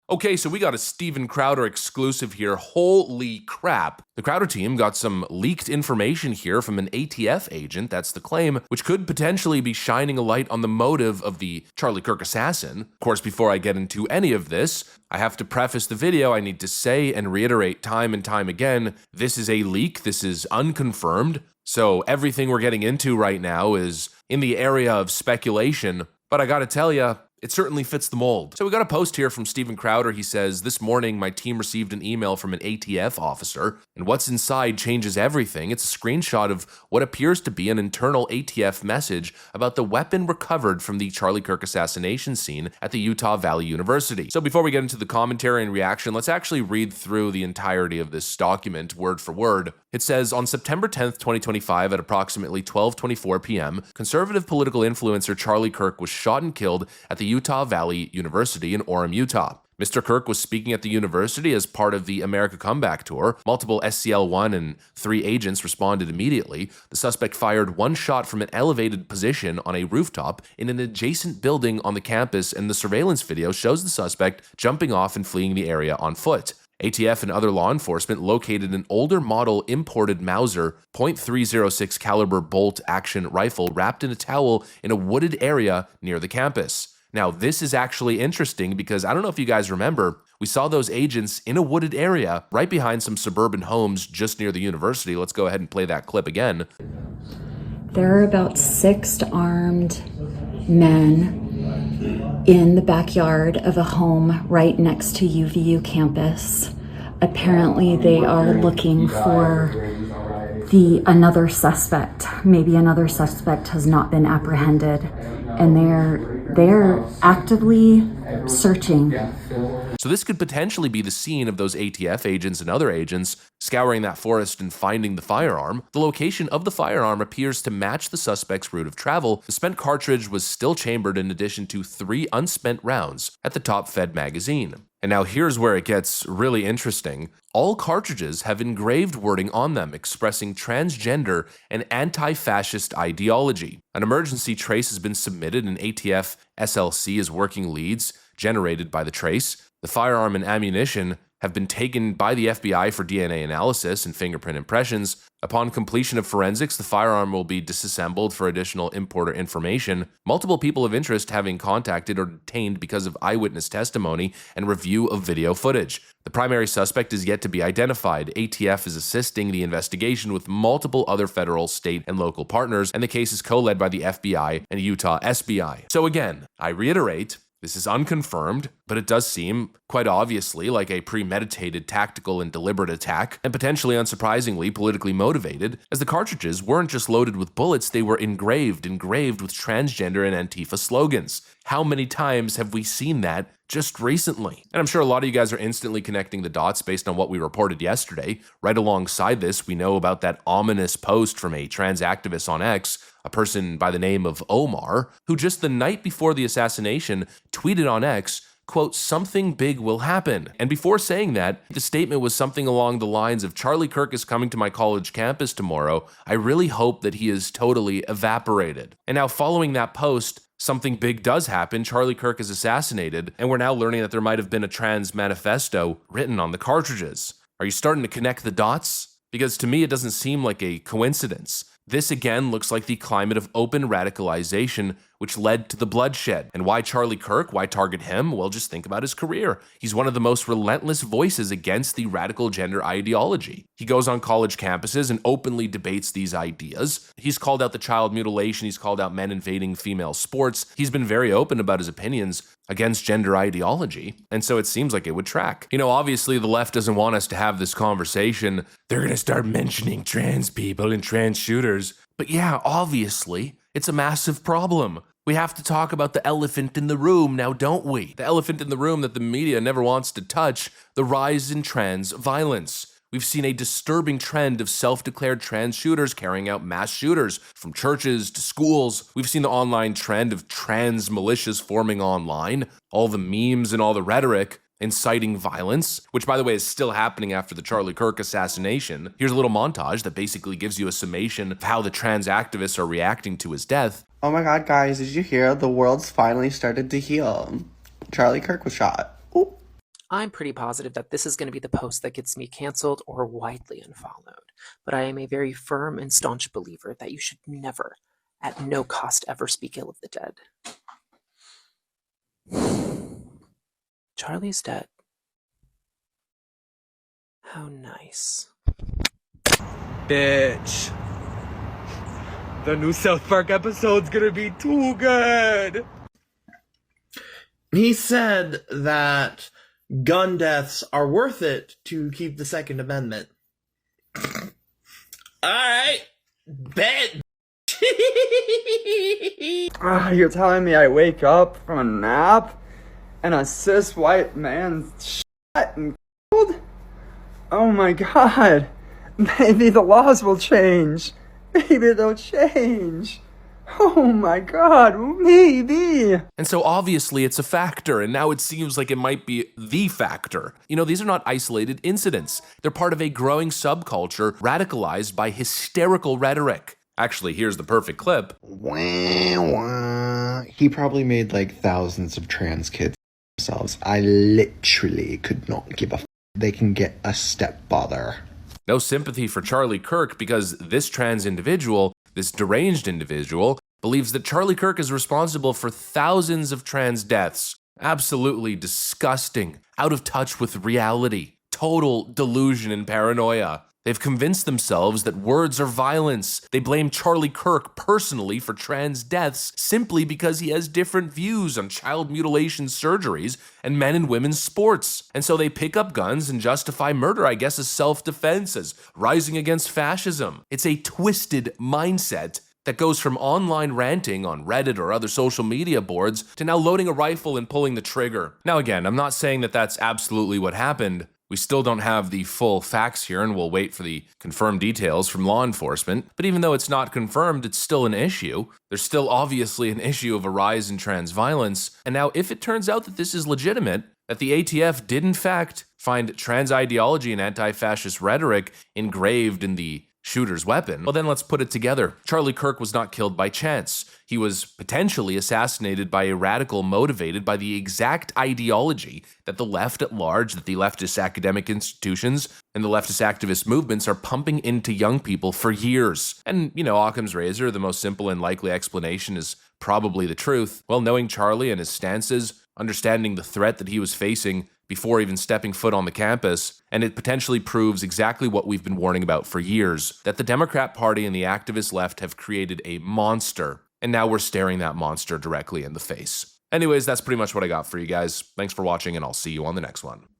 Okay, so we got a Steven Crowder exclusive here. Holy crap. The Crowder team got some leaked information here from an ATF agent, that's the claim, which could potentially be shining a light on the motive of the Charlie Kirk assassin. Of course, before I get into any of this, I have to preface the video. I need to say and reiterate time and time again, this is a leak, this is unconfirmed. So everything we're getting into right now is in the area of speculation, but I gotta tell ya, it certainly fits the mold. So we got a post here from Steven Crowder. He says, "This morning, my team received an email from an ATF officer, and what's inside changes everything. It's a screenshot of what appears to be an internal ATF message about the weapon recovered from the Charlie Kirk assassination scene at the Utah Valley University." So before we get into the commentary and reaction, let's actually read through the entirety of this document, word for word. It says, on September 10th, 2025 at approximately 12:24 p.m., conservative political influencer Charlie Kirk was shot and killed at the Utah Valley University in Orem, Utah. Mr. Kirk was speaking at the university as part of the America Comeback Tour. Multiple SCL-1 and 3 agents responded immediately. The suspect fired one shot from an elevated position on a rooftop in an adjacent building on the campus, and the surveillance video shows the suspect jumping off and fleeing the area on foot. ATF and other law enforcement located an older model imported Mauser .306 caliber bolt action rifle wrapped in a towel in a wooded area near the campus. Now, this is actually interesting because I don't know if you guys remember, we saw those agents in a wooded area right behind some suburban homes just near the university. Let's go ahead and play that clip again. There are about 6 armed men in the backyard of a home right next to UVU campus. Apparently they are looking for another suspect. Maybe another suspect has not been apprehended, and they're actively searching. So this could potentially be the scene of those ATF agents and other agents scouring that forest and finding the firearm. The location of the firearm appears to match the suspect's route of travel. The spent cartridge was still chambered in addition to 3 unspent rounds at the top-fed magazine. And now here's where it gets really interesting. All cartridges have engraved wording on them expressing transgender and anti-fascist ideology. An emergency trace has been submitted and ATF SLC is working leads generated by the trace. The firearm and ammunition have been taken by the FBI for DNA analysis and fingerprint impressions. Upon completion of forensics, the firearm will be disassembled for additional importer information. Multiple people of interest having contacted or detained because of eyewitness testimony and review of video footage. The primary suspect is yet to be identified. ATF is assisting the investigation with multiple other federal, state, and local partners, and the case is co-led by the FBI and Utah SBI. So again, I reiterate, this is unconfirmed, but it does seem, quite obviously, like a premeditated, tactical, and deliberate attack, and potentially unsurprisingly politically motivated, as the cartridges weren't just loaded with bullets, they were engraved with transgender and Antifa slogans. How many times have we seen that just recently? And I'm sure a lot of you guys are instantly connecting the dots based on what we reported yesterday. Right alongside this, we know about that ominous post from a trans activist on X, a person by the name of Omar, who just the night before the assassination tweeted on X, quote, "Something big will happen." And before saying that, the statement was something along the lines of, "Charlie Kirk is coming to my college campus tomorrow. I really hope that he is totally evaporated." And now following that post, something big does happen. Charlie Kirk is assassinated, and we're now learning that there might have been a trans manifesto written on the cartridges. Are you starting to connect the dots? Because to me, it doesn't seem like a coincidence. This again looks like the climate of open radicalization which led to the bloodshed. And why Charlie Kirk? Why target him? Well, just think about his career. He's one of the most relentless voices against the radical gender ideology. He goes on college campuses and openly debates these ideas. He's called out the child mutilation. He's called out men invading female sports. He's been very open about his opinions against gender ideology. And so it seems like it would track. You know, obviously the left doesn't want us to have this conversation. They're going to start mentioning trans people and trans shooters. But yeah, obviously, it's a massive problem. We have to talk about the elephant in the room now, don't we? The elephant in the room that the media never wants to touch, the rise in trans violence. We've seen a disturbing trend of self-declared trans shooters carrying out mass shooters from churches to schools. We've seen the online trend of trans militias forming online, all the memes and all the rhetoric inciting violence, which by the way is still happening after the Charlie Kirk assassination. Here's a little montage that basically gives you a summation of how the trans activists are reacting to his death. Oh my god, guys, did you hear? The world's finally started to heal. Charlie Kirk was shot. Ooh. I'm pretty positive that this is going to be the post that gets me canceled or widely unfollowed, but I am a very firm and staunch believer that you should never, at no cost, ever speak ill of the dead. Charlie's dead. How nice. Bitch. The new South Park episode's gonna be too good. He said that gun deaths are worth it to keep the Second Amendment. Alright, bet. You're telling me I wake up from a nap and a cis white man's shot and killed? Oh my god. Maybe the laws will change. Maybe they'll change. Oh my god, maybe. And so obviously it's a factor, and now it seems like it might be the factor. You know, these are not isolated incidents. They're part of a growing subculture radicalized by hysterical rhetoric. Actually, here's the perfect clip. He probably made like thousands of trans kids themselves. I literally could not give a they can get a stepfather. No sympathy for Charlie Kirk because this trans individual, this deranged individual, believes that Charlie Kirk is responsible for thousands of trans deaths. Absolutely disgusting, out of touch with reality, total delusion and paranoia. They've convinced themselves that words are violence. They blame Charlie Kirk personally for trans deaths simply because he has different views on child mutilation surgeries and men and women's sports. And so they pick up guns and justify murder, I guess, as self-defense, as rising against fascism. It's a twisted mindset that goes from online ranting on Reddit or other social media boards to now loading a rifle and pulling the trigger. Now again, I'm not saying that that's absolutely what happened. We still don't have the full facts here, and we'll wait for the confirmed details from law enforcement. But even though it's not confirmed, it's still an issue. There's still obviously an issue of a rise in trans violence. And now, if it turns out that this is legitimate, that the ATF did in fact find trans ideology and anti-fascist rhetoric engraved in the shooter's weapon, well then let's put it together. Charlie Kirk was not killed by chance. He was potentially assassinated by a radical motivated by the exact ideology that the left at large, that the leftist academic institutions and the leftist activist movements are pumping into young people for years. And, you know, Occam's razor, the most simple and likely explanation is probably the truth. Well, knowing Charlie and his stances, understanding the threat that he was facing before even stepping foot on the campus, and it potentially proves exactly what we've been warning about for years, that the Democrat Party and the activist left have created a monster, and now we're staring that monster directly in the face. Anyways, that's pretty much what I got for you guys. Thanks for watching, and I'll see you on the next one.